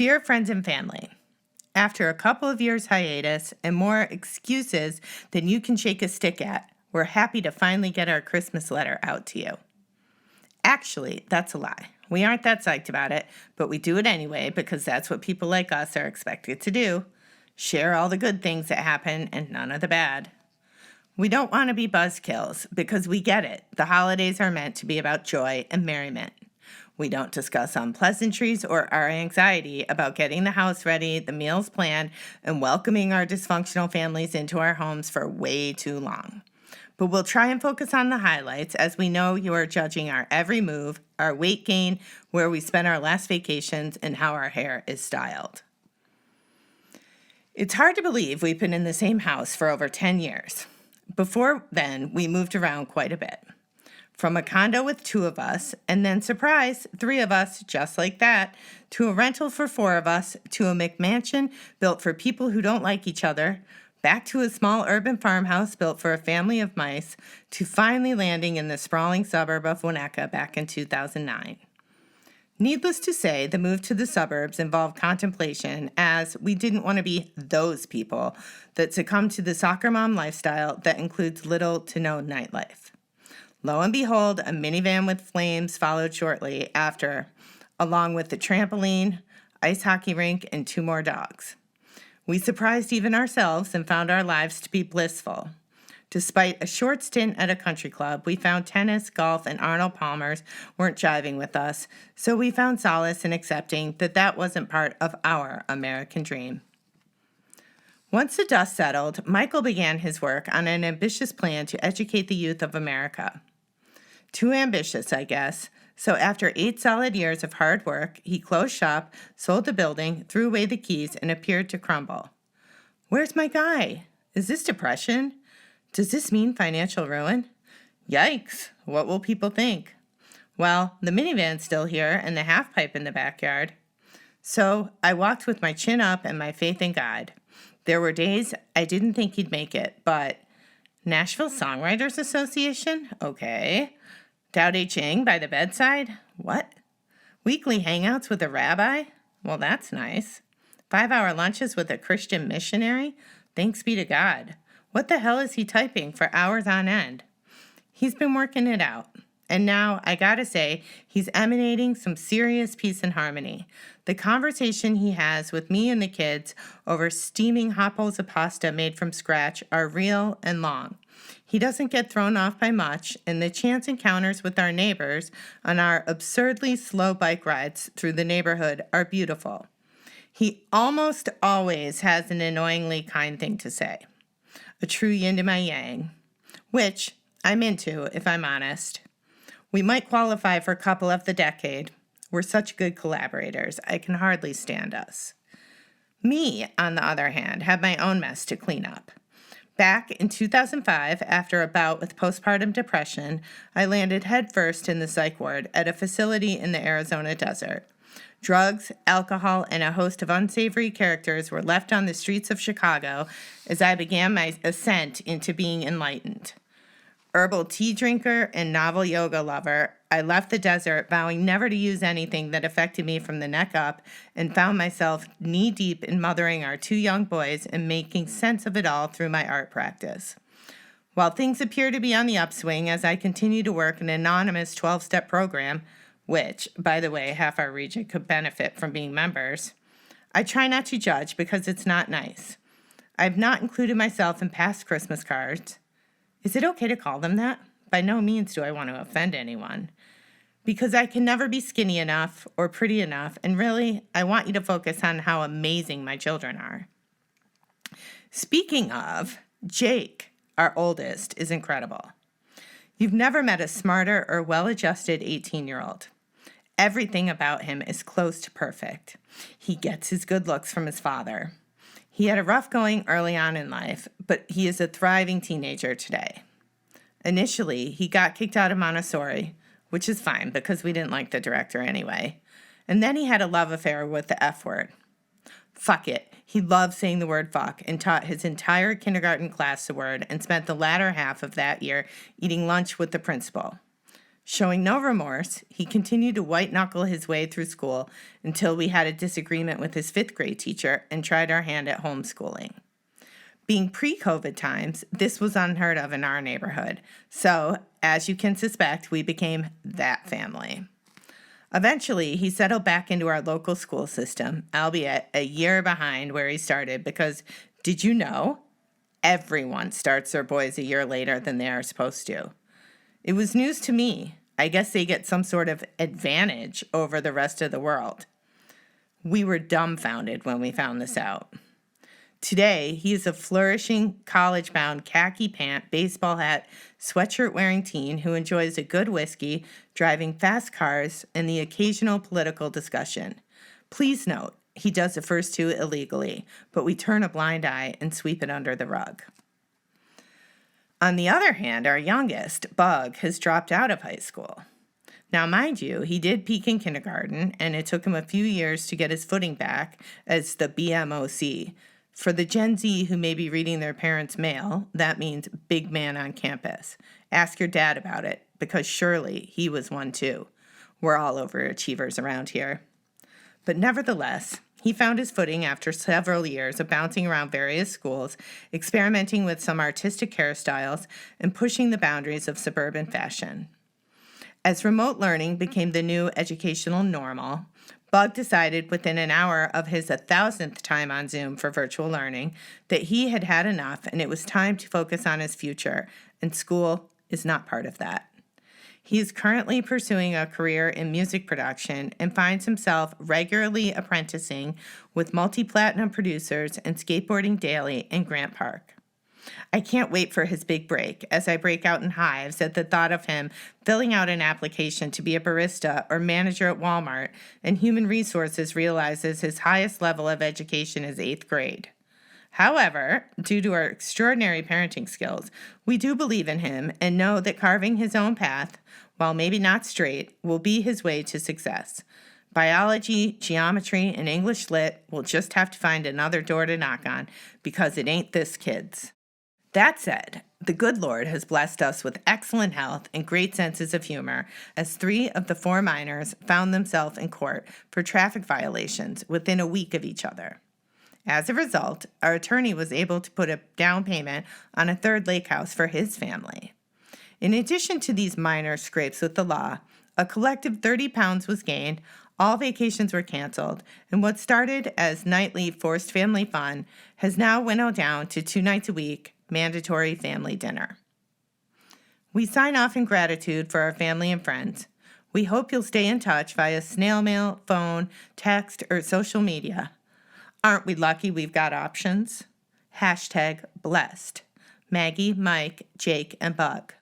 Dear friends and family, after a couple of years hiatus and more excuses than you can shake a stick at, we're happy to finally get our Christmas letter out to you. Actually, that's a lie. We aren't that psyched about it, but we do it anyway because that's what people like us are expected to do. Share all the good things that happen and none of the bad. We don't want to be buzzkills because we get it. The holidays are meant to be about joy and merriment. We don't discuss unpleasantries or our anxiety about getting the house ready, the meals planned, and welcoming our dysfunctional families into our homes for way too long. But we'll try and focus on the highlights as we know you are judging our every move, our weight gain, where we spent our last vacations, and how our hair is styled. It's hard to believe we've been in the same house for over 10 years. Before then, we moved around quite a bit. From a condo with 2 of us, and then, surprise, 3 of us, just like that, to a rental for 4 of us, to a McMansion built for people who don't like each other, back to a small urban farmhouse built for a family of mice, to finally landing in the sprawling suburb of Winnetka back in 2009. Needless to say, the move to the suburbs involved contemplation, as we didn't want to be those people that succumb to the soccer mom lifestyle that includes little to no nightlife. Lo and behold, a minivan with flames followed shortly after, along with the trampoline, ice hockey rink, and 2 more dogs. We surprised even ourselves and found our lives to be blissful. Despite a short stint at a country club, we found tennis, golf, and Arnold Palmer's weren't jiving with us, so we found solace in accepting that that wasn't part of our American dream. Once the dust settled, Michael began his work on an ambitious plan to educate the youth of America. Too ambitious, I guess. So after 8 solid years of hard work, he closed shop, sold the building, threw away the keys, and appeared to crumble. Where's my guy? Is this depression? Does this mean financial ruin? Yikes, what will people think? Well, the minivan's still here and the half pipe in the backyard. So I walked with my chin up and my faith in God. There were days I didn't think he'd make it, but Nashville Songwriters Association? Okay. Tao Te Ching by the bedside? What? Weekly hangouts with a rabbi? Well, that's nice. 5-hour lunches with a Christian missionary? Thanks be to God. What the hell is he typing for hours on end? He's been working it out. And now, I gotta say, he's emanating some serious peace and harmony. The conversation he has with me and the kids over steaming hot bowls of pasta made from scratch are real and long. He doesn't get thrown off by much, and the chance encounters with our neighbors on our absurdly slow bike rides through the neighborhood are beautiful. He almost always has an annoyingly kind thing to say. A true yin to my yang, which I'm into, if I'm honest. We might qualify for couple of the decade. We're such good collaborators, I can hardly stand us. Me, on the other hand, have my own mess to clean up. Back in 2005, after a bout with postpartum depression, I landed headfirst in the psych ward at a facility in the Arizona desert. Drugs, alcohol, and a host of unsavory characters were left on the streets of Chicago as I began my ascent into being enlightened. Herbal tea drinker and novel yoga lover, I left the desert vowing never to use anything that affected me from the neck up and found myself knee-deep in mothering our 2 young boys and making sense of it all through my art practice. While things appear to be on the upswing as I continue to work an anonymous 12-step program, which, by the way, half our region could benefit from being members, I try not to judge because it's not nice. I've not included myself in past Christmas cards. Is it okay to call them that? By no means do I want to offend anyone. Because I can never be skinny enough or pretty enough, and really, I want you to focus on how amazing my children are. Speaking of, Jake, our oldest, is incredible. You've never met a smarter or well-adjusted 18-year-old. Everything about him is close to perfect. He gets his good looks from his father. He had a rough going early on in life, but he is a thriving teenager today. Initially, he got kicked out of Montessori, which is fine because we didn't like the director anyway. And then he had a love affair with the F word. Fuck it. He loved saying the word fuck and taught his entire kindergarten class the word and spent the latter half of that year eating lunch with the principal. Showing no remorse, he continued to white-knuckle his way through school until we had a disagreement with his 5th grade teacher and tried our hand at homeschooling. Being pre-COVID times, this was unheard of in our neighborhood, so, as you can suspect, we became that family. Eventually, he settled back into our local school system, albeit a year behind where he started because, did you know, everyone starts their boys a year later than they are supposed to. It was news to me. I guess they get some sort of advantage over the rest of the world. We were dumbfounded when we found this out. Today, he is a flourishing, college-bound, khaki pant, baseball hat, sweatshirt-wearing teen who enjoys a good whiskey, driving fast cars, and the occasional political discussion. Please note, he does the first two illegally, but we turn a blind eye and sweep it under the rug. On the other hand, our youngest, Bug, has dropped out of high school. Now, mind you, he did peak in kindergarten, and it took him a few years to get his footing back as the BMOC. For the Gen Z who may be reading their parents' mail, that means big man on campus. Ask your dad about it, because surely he was one too. We're all overachievers around here. But nevertheless, he found his footing after several years of bouncing around various schools, experimenting with some artistic hairstyles, and pushing the boundaries of suburban fashion. As remote learning became the new educational normal, Bug decided within an hour of his 1,000th time on Zoom for virtual learning that he had had enough and it was time to focus on his future, and school is not part of that. He is currently pursuing a career in music production and finds himself regularly apprenticing with multi-platinum producers and skateboarding daily in Grant Park. I can't wait for his big break as I break out in hives at the thought of him filling out an application to be a barista or manager at Walmart, and Human Resources realizes his highest level of education is 8th grade. However, due to our extraordinary parenting skills, we do believe in him and know that carving his own path, while maybe not straight, will be his way to success. Biology, geometry, and English Lit will just have to find another door to knock on because it ain't this kid's. That said, the good Lord has blessed us with excellent health and great senses of humor, as 3 of the 4 minors found themselves in court for traffic violations within a week of each other. As a result, our attorney was able to put a down payment on a 3rd lake house for his family. In addition to these minor scrapes with the law, a collective 30 pounds was gained, all vacations were canceled, and what started as nightly forced family fun has now winnowed down to 2 nights a week, mandatory family dinner. We sign off in gratitude for our family and friends. We hope you'll stay in touch via snail mail, phone, text, or social media. Aren't we lucky we've got options? #blessed. Maggie, Mike, Jake, and Bug.